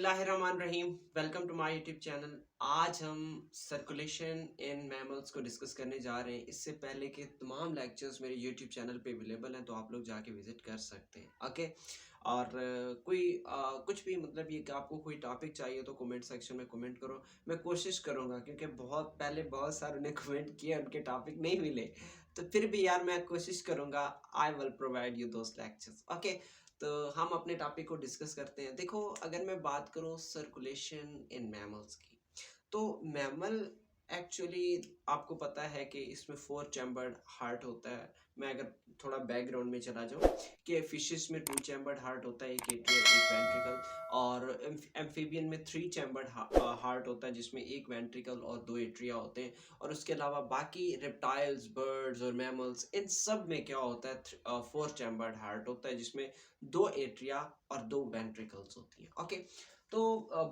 बिस्मिल्लाहिर्रहमानिर्रहीम। Welcome to my YouTube channel. आज हम सर्कुलेशन इन मैमल्स को डिस्कस करने जा रहे हैं। इससे पहले के तमाम लेक्चर्स मेरे यूट्यूब चैनल पे अवेलेबल हैं, तो आप लोग जाके विजिट कर सकते हैं। ओके। और कुछ भी मतलब ये कि आपको कोई टॉपिक चाहिए तो कमेंट सेक्शन में कमेंट करो। मैं कोशिश करूँगा, क्योंकि बहुत सारे ने कमेंट किए, उनके टॉपिक नहीं मिले, तो फिर भी यार मैं कोशिश करूँगा। I will provide you those lectures. Okay. तो हम अपने टॉपिक को डिस्कस करते हैं। देखो, अगर मैं बात करूं सर्कुलेशन इन मैमल्स की, तो मैमल एक्चुअली आपको पता है कि इसमें फोर चैम्बर्ड हार्ट होता है। मैं अगर थोड़ा बैकग्राउंड में चला जाऊं कि फिशेस में टू चैम्बर्ड हार्ट होता है, एक एट्रियल एक वेंट्रिकल, और एम्फीबियन में थ्री चैम्बर्ड हार्ट होता है, जिसमें एक वेंट्रिकल और दो एट्रिया होते हैं। और उसके अलावा बाकी रेप्टाइल्स, बर्ड्स और मैमल्स, इन सब में क्या होता है, फोर चैम्बर्ड हार्ट होता है, जिसमें दो एट्रिया और दो वेंट्रिकल्स होती हैं। ओके। तो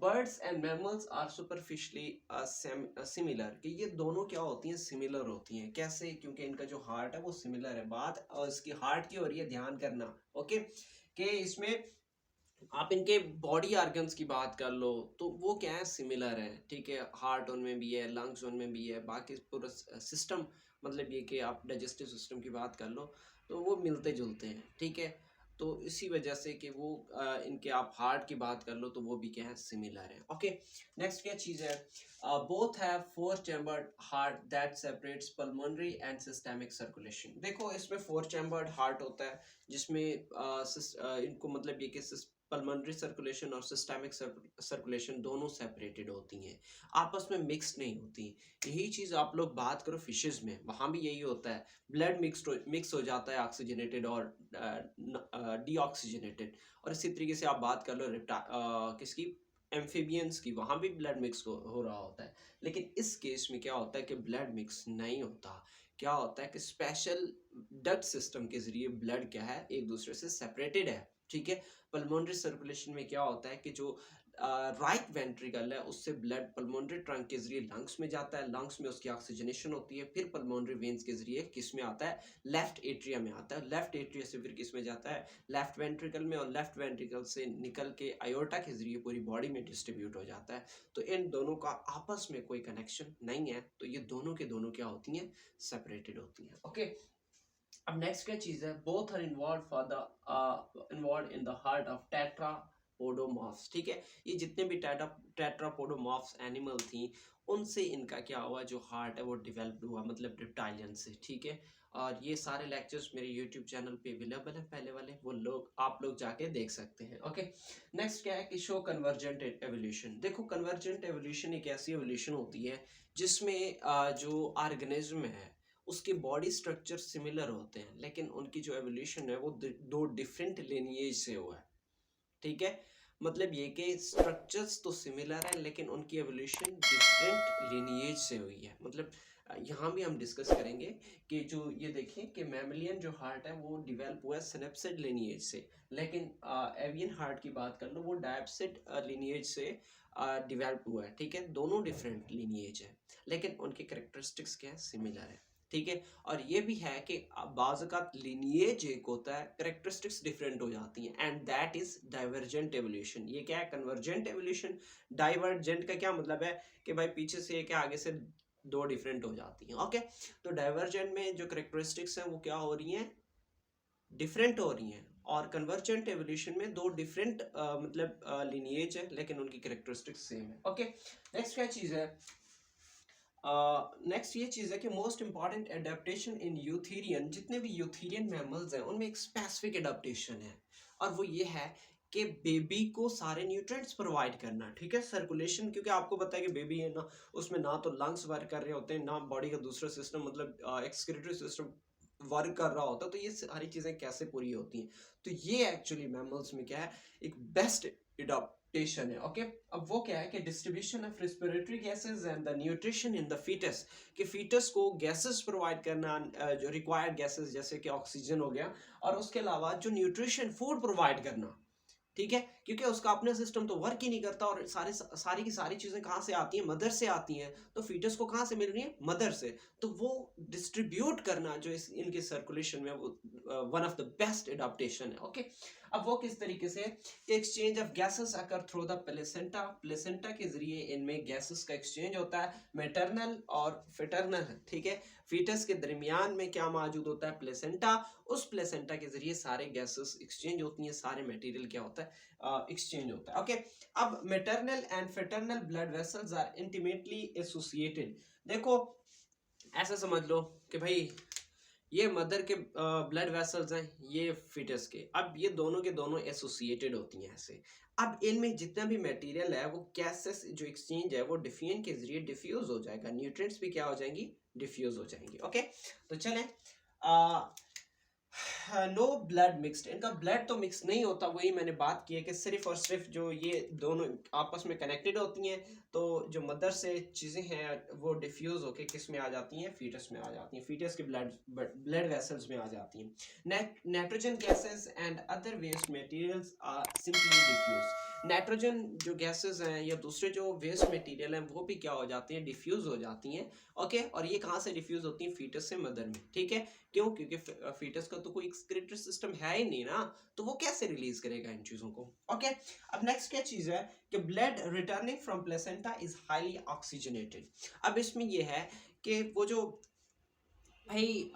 birds and mammals are superficially similar, कि ये दोनों क्या होती हैं, सिमिलर होती हैं। कैसे? क्योंकि इनका जो हार्ट है वो सिमिलर है। बात इसकी हार्ट की हो रही है, ध्यान करना। ओके। कि इसमें आप इनके बॉडी ऑर्गन्स की बात कर लो तो वो क्या है, सिमिलर है। ठीक है, हार्ट उनमें भी है, लंग्स उनमें भी है, बाकी पूरा सिस्टम, मतलब ये कि आप डाइजेस्टिव सिस्टम की बात कर लो तो वो मिलते जुलते हैं। ठीक है। तो इसी वजह से कि वो इनके आप हार्ट की बात कर लो तो वो भी क्या है, सिमिलर है। ओके। नेक्स्ट क्या चीज़ है, both have four chambered heart that separates pulmonary and systemic circulation. देखो, इसमें फोर चैम्बर्ड हार्ट होता है, जिसमें इनको मतलब ये कि पल्मोनरी सर्कुलेशन और सिस्टेमिक सर्कुलेशन दोनों सेपरेटेड होती हैं, आपस में मिक्स नहीं होती। यही चीज़ आप लोग बात करो फिशेज में, वहाँ भी यही होता है। ब्लड मिक्स हो जाता है, ऑक्सीजनेटेड और डीऑक्सीजनेटेड। और इसी तरीके से आप बात कर लो किसकी, एम्फीबियंस की, वहाँ भी ब्लड मिक्स हो रहा होता है। लेकिन इस केस में क्या होता है कि ब्लड मिक्स नहीं होता। क्या होता है कि स्पेशल डक्ट सिस्टम के जरिए ब्लड क्या है, एक दूसरे से सेपरेटेड है। ठीक है। पल्मोनरी सर्कुलेशन में क्या होता है कि जो राइट वेंट्रिकल है, उससे ब्लड पल्मोनरी ट्रंक के जरिए लंग्स में जाता है, लंग्स में उसकी ऑक्सीजनेशन होती है, फिर पल्मोनरी वेन्स के जरिए किस में आता है, लेफ्ट एट्रिया में आता है, लेफ्ट एट्रिया से फिर किस में जाता है, लेफ्ट वेंट्रिकल में, और लेफ्ट वेंट्रिकल से निकल के आयोटा के जरिए पूरी बॉडी में डिस्ट्रीब्यूट हो जाता है। तो इन दोनों का आपस में कोई कनेक्शन नहीं है, तो ये दोनों के दोनों क्या होती हैं, सेपरेटेड होती हैं। ओके। अब नेक्स्ट क्या चीज है, both are involved in the heart of tetrapodomorphs. ठीक है। ये जितने भी टेट्रापोडोमॉर्फ्स एनिमल थी, उनसे इनका क्या हुआ, जो हार्ट है वो डेवलप्ड हुआ, मतलब रिप्टाइलियन से। ठीक है। और ये सारे लेक्चर्स मेरे यूट्यूब चैनल पे अवेलेबल हैं, पहले वाले, वो लोग आप लोग जाके देख सकते हैं। ओके। नेक्स्ट क्या है कि शो कन्वर्जेंट एवोल्यूशन। देखो, कन्वर्जेंट एवोल्यूशन एक ऐसी एवोल्यूशन होती है जिसमें जो ऑर्गेनिज्म है उसके बॉडी स्ट्रक्चर सिमिलर होते हैं, लेकिन उनकी जो एवोल्यूशन है वो दो डिफरेंट लिनिएज से हुआ है। ठीक है। मतलब ये कि स्ट्रक्चर्स तो सिमिलर है, लेकिन उनकी एवोल्यूशन डिफरेंट लिनिएज से हुई है। मतलब यहाँ भी हम डिस्कस करेंगे कि जो ये देखें कि मैमलियन जो हार्ट है वो डिवेल्प हुआ है सिनेप्सिड लिनिएज से, लेकिन एवियन हार्ट की बात कर लो वो डायप्सिड लिनिएज से डिवेल्प हुआ है। ठीक है। दोनों डिफरेंट लिनिएज है, लेकिन उनके करेक्टरिस्टिक्स क्या है, सिमिलर है। ठीक है। और ये भी है कि बाज़ का लिनिएज एक होता है, करेक्टरिस्टिक्स डिफरेंट हो जाती हैं, and that is divergent evolution. ये क्या है, कन्वर्जेंट एवोल्यूशन। डाइवर्जेंट का क्या मतलब है कि भाई पीछे से एक आगे से दो डिफरेंट हो जाती हैं। ओके। तो डाइवर्जेंट में जो करेक्टरिस्टिक्स हैं वो क्या हो रही हैं, डिफरेंट हो रही हैं। और कन्वर्जेंट एवोल्यूशन में दो डिफरेंट मतलब लिनिएज है, लेकिन उनकी करेक्टरिस्टिक्स सेम है। ओके। नेक्स्ट क्या चीज़ है, नेक्स्ट ये चीज़ है कि मोस्ट इंपॉर्टेंट एडेप्टेशन इन यूथेरियन, जितने भी यूथेरियन मैमल्स हैं उनमें एक स्पेसिफिक एडेप्टेशन है, और वो ये है कि बेबी को सारे न्यूट्रिएंट्स प्रोवाइड करना। ठीक है। सर्कुलेशन, क्योंकि आपको पता है कि बेबी है ना, उसमें ना तो लंग्स वर्क कर रहे होते हैं, ना बॉडी का दूसरा सिस्टम मतलब एक्सक्रीटरी सिस्टम वर्क कर रहा होता, तो ये सारी चीज़ें कैसे पूरी होती हैं। तो ये एक्चुअली मैमल्स में क्या है, एक बेस्ट एडाप्टेशन है। ओके। अब वो क्या है कि distribution of respiratory gases and the nutrition in the foetus, कि फीटस को गैसेस प्रोवाइड करना, जो रिक्वायर्ड गैसेस जैसे कि ऑक्सीजन हो गया, और उसके अलावा जो न्यूट्रिशन फूड प्रोवाइड करना। ठीक है। क्योंकि उसका अपना सिस्टम तो वर्क ही नहीं करता, और सारी की सारी चीजें कहाँ से आती हैं, मदर से आती हैं। तो फीटस को कहाँ से मिल रही है, मदर से। तो वो डिस्ट्रीब्यूट करना जो इनके सर्कुलेशन में, वो one of the best adaptation है। ओके। अब वो किस तरीके से कि exchange of gases occur through the placenta, placenta के जरिए इनमें गैसेस का एक्सचेंज होता है, मैटरनल और फिटरनल, ठीक है। फीटस के दरमियान में क्या मौजूद होता है, प्लेसेंटा, उस प्लेसेंटा के जरिए सारे गैसेस एक्सचेंज होती हैं, सारे मटेरियल क्या होता है, एक्सचेंज होता है, ओके। अब maternal and fetal blood vessels are intimately associated. देखो ऐसा समझ लो कि भाई ये मदर के ब्लड वेसल्स हैं, ये फीटस के, अब ये दोनों के दोनों एसोसिएटेड होती हैं ऐसे। अब इनमें जितना भी मटेरियल है वो गैसेस जो एक्सचेंज है वो डिफ्यूजन के जरिए डिफ्यूज हो जाएगा, न्यूट्रिएंट्स भी क्या हो जाएंगी, डिफ्यूज हो जाएंगी, ओके। तो चलें, नो ब्लड मिक्सड, इनका ब्लड तो मिक्स नहीं होता, वही मैंने बात की है कि सिर्फ और सिर्फ जो ये दोनों आपस में कनेक्टेड होती हैं, तो जो मदर से चीज़ें हैं वो डिफ्यूज होके किस में आ जाती हैं, फीटस में आ जाती हैं, फीटस के ब्लड वेसल्स में आ जाती हैं। Nitrogen gases and other waste materials are simply diffuse. Nitrogen जो गैसेस हैं या दूसरे जो वेस्ट मटेरियल हैं वो भी क्या हो जाती हैं, डिफ्यूज हो जाती हैं, ओके। और ये कहाँ से डिफ्यूज होती हैं, फीटस से मदर में, ठीक है। क्यों, क्योंकि फीटस का तो कोई एक्सक्रीटरी सिस्टम है ही नहीं ना, तो वो कैसे रिलीज करेगा इन चीजों को, ओके। अब नेक्स्ट क्या चीज है कि blood returning from placenta is highly oxygenated. अब इसमें ये है कि वो जो भाई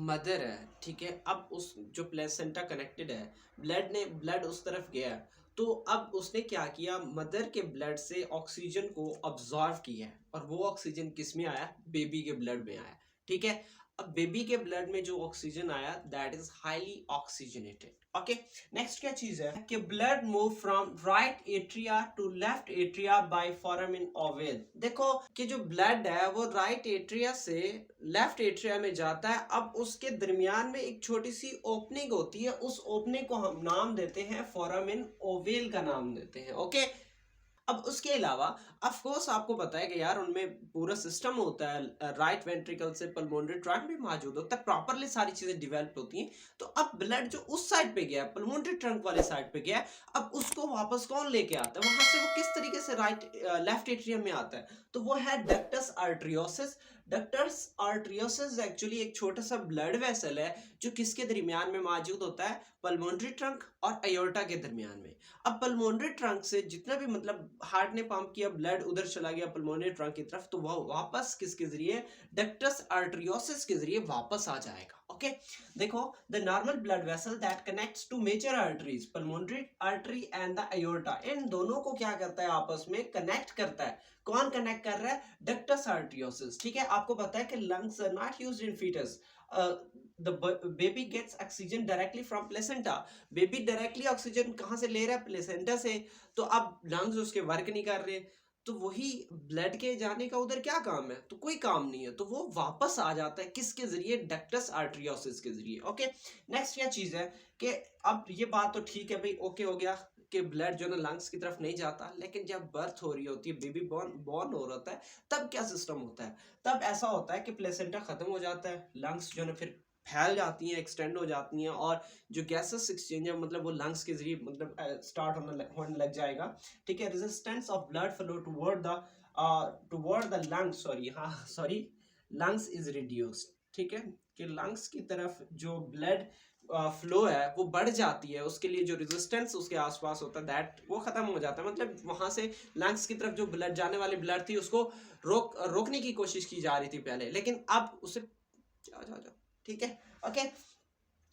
मदर है, ठीक है, अब उस जो प्लेसेंटा कनेक्टेड है, ब्लड उस तरफ गया, तो अब उसने क्या किया, मदर के ब्लड से ऑक्सीजन को ऑब्जॉर्व किया है, और वो ऑक्सीजन किस में आया, बेबी के ब्लड में आया, ठीक है। अब बेबी के ब्लड में जो ऑक्सीजन आया that is highly oxygenated, okay. Next क्या चीज है कि blood move from right atria to left atria by foramen oval. देखो कि जो ब्लड है वो राइट एट्रिया से लेफ्ट एट्रिया में जाता है, अब उसके दरमियान में एक छोटी सी ओपनिंग होती है, उस ओपनिंग को हम नाम देते हैं फोरामिन ओवल का नाम देते हैं, ओके। अब उसके अलावा ऑफ कोर्स आपको पता है कि यार उनमें पूरा सिस्टम होता है, राइट वेंट्रिकल से पल्मोनरी ट्रंक भी मौजूद होता है, प्रॉपरली सारी चीजें डेवलप होती हैं। तो अब ब्लड जो उस साइड पे गया, पल्मोनरी ट्रंक वाले साइड पे गया, अब उसको वापस कौन लेके आता है, वहां से वो किस तरीके से राइट लेफ्ट एट्रियम में आता है, तो वो है डक्टस आर्टरियोसिस। डक्टस आर्टरियोसिस एक्चुअली एक छोटा सा ब्लड वेसल है जो किसके दरमियान में मौजूद होता है, पल्मोनरी ट्रंक और अयोर्टा के दरमियान में। अब पल्मोनरी ट्रंक से जितना भी मतलब हार्ट ने पंप किया, ब्लड उधर चला गया पल्मोनरी ट्रंक की तरफ, तो वह वापस किसके जरिए, डक्टस आर्टरियोसिस के जरिए वापस आ जाएगा, ओके। देखो the normal blood vessel that connects to major arteries, pulmonary artery and the aorta, इन दोनों को क्या करता है, आपस में कनेक्ट करता है। कौन कनेक्ट कर रहा है, डक्टस आर्टरियोसिस, ठीक है। आपको पता है कि lungs are not used in foetus, the baby gets oxygen directly from placenta, baby directly oxygen कहाँ से ले रहा है, प्लेसेंटा से, तो अब लंग्स उसके वर्क नहीं कर रहे, तो वही ब्लड के जाने का उधर क्या काम है, तो कोई काम नहीं है, तो वो वापस आ जाता है किसके जरिए, डक्टस आर्टरियोसिस के जरिए, ओके। नेक्स्ट क्या चीज है कि अब ये बात तो ठीक है भाई, ओके हो गया कि ब्लड जो ना लंग्स की तरफ नहीं जाता, लेकिन जब बर्थ हो रही होती है, बेबी बॉर्न हो रहा है, तब क्या सिस्टम होता है, तब ऐसा होता है कि प्लेसेंटा खत्म हो जाता है, लंग्स जो ना फिर फैल जाती हैं, एक्सटेंड हो जाती हैं, और जो गैसेस एक्सचेंज है मतलब वो लंग्स के जरिए मतलब स्टार्ट होने लग जाएगा, ठीक है। Resistance of blood flow toward the lungs, sorry lungs is reduced, ठीक है, कि लंग्स की तरफ जो ब्लड फ्लो है वो बढ़ जाती है, उसके लिए जो रेजिस्टेंस उसके आसपास होता है दैट वो खत्म हो जाता है, मतलब वहां से लंग्स की तरफ जो ब्लड जाने वाली ब्लड थी उसको रोकने की कोशिश की जा रही थी पहले, लेकिन अब उसे जा, ठीक है, ओके।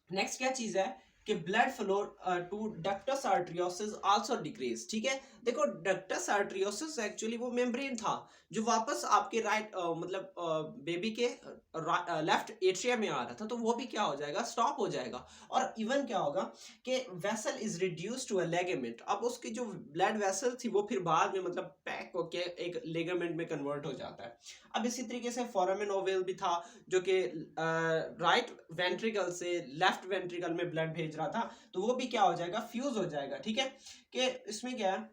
नेक्स्ट क्या चीज है कि blood flow to ductus arteriosus also decrease, ठीक है। देखो डक्टस आर्टरियोसिस एक्चुअली वो मेम्ब्रेन था जो वापस आपके राइट मतलब बेबी के लेफ्ट एट्रिया में आ रहा था, तो वो भी क्या हो जाएगा, स्टॉप हो जाएगा, और इवन क्या होगा कि vessel is reduced to a ligament, अब उसकी जो ब्लड वेसल थी वो फिर बाद में मतलब पैक होके एक लेगामेंट में कन्वर्ट हो जाता है। अब इसी तरीके से फोरामिन ओवल भी था जो कि राइट वेंट्रिकल से लेफ्ट वेंट्रिकल में ब्लड भेज रहा था, तो वो भी क्या हो जाएगा, फ्यूज हो जाएगा, ठीक है। कि इसमें क्या है,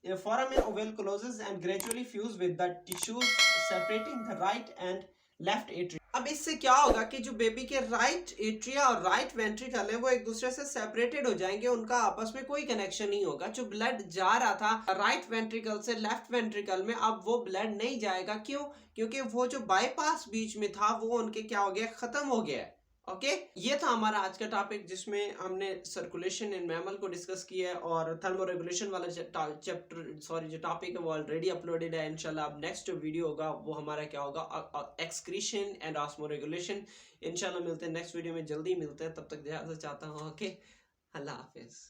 foramen ovale closes and gradually fuse with the tissues separating the right and left atrium। अब इससे क्या होगा कि जो बेबी के राइट एट्रिया और राइट वेंट्रिकल है वो एक दूसरे से सेपरेटेड हो जाएंगे, उनका आपस में कोई कनेक्शन नहीं होगा। जो ब्लड जा रहा था राइट वेंट्रिकल से लेफ्ट वेंट्रिकल में, अब वो ब्लड नहीं जाएगा, क्यों, क्योंकि वो जो बाईपास बीच में था वो उनके क्या हो गया, खत्म हो गया है, ओके, ये था हमारा आज का टॉपिक जिसमें हमने सर्कुलेशन इन मैमल को डिस्कस किया है और थर्मोरेगुलेशन वाला चैप्टर सॉरी जो टॉपिक है वो ऑलरेडी अपलोडेड है। इंशाल्लाह अब नेक्स्ट वीडियो होगा वो हमारा क्या होगा, एक्सक्रीशन एंड ऑस्मोरेगुलेशन। इंशाल्लाह मिलते हैं नेक्स्ट वीडियो में, जल्दी मिलते हैं, तब तक इजाज़त चाहता हूँ। ओके, अल्लाह हाफिज़।